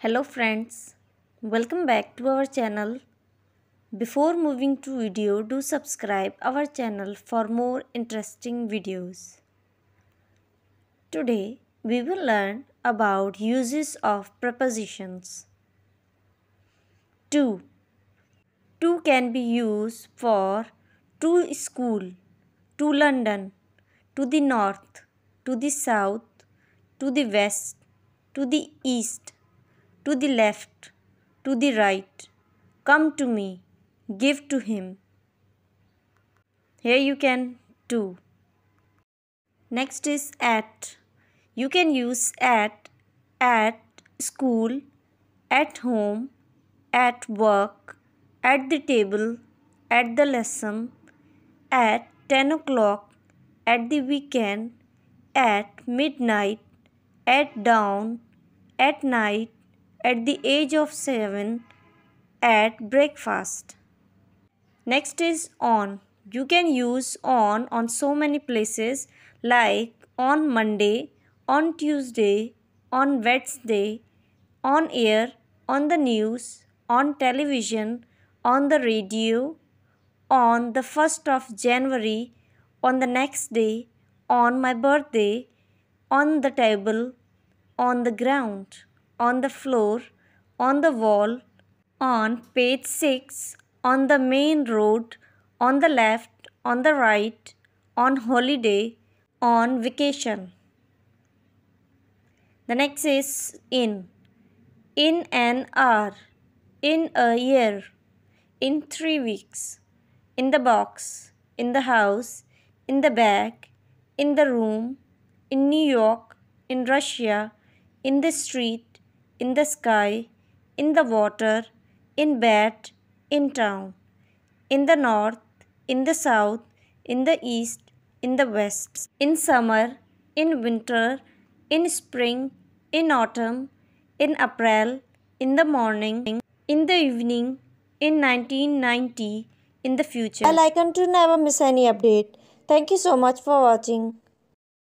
Hello friends, welcome back to our channel. Before moving to video, do subscribe our channel for more interesting videos. Today we will learn about uses of prepositions. To. To can be used for to school, to London, to the north, to the south, to the west, to the east, to the left, to the right. Come to me, give to him. Here you can do. Next is at. You can use at school, at home, at work, at the table, at the lesson, at 10 o'clock, at the weekend, at midnight, at dawn, at night, at the age of 7, at breakfast. Next is on. You can use on so many places like on Monday, on Tuesday, on Wednesday, on air, on the news, on television, on the radio, on the 1st of January, on the next day, on my birthday, on the table, on the ground, on the floor, on the wall, on page 6, on the main road, on the left, on the right, on holiday, on vacation. The next is in an hour, in a year, in 3 weeks, in the box, in the house, in the bag, in the room, in New York, in Russia, in the street, in the sky, in the water, in bed, in town, in the north, in the south, in the east, in the west, in summer, in winter, in spring, in autumn, in April, in the morning, in the evening, in 1990, in the future. Bell icon to never miss any update. Thank you so much for watching.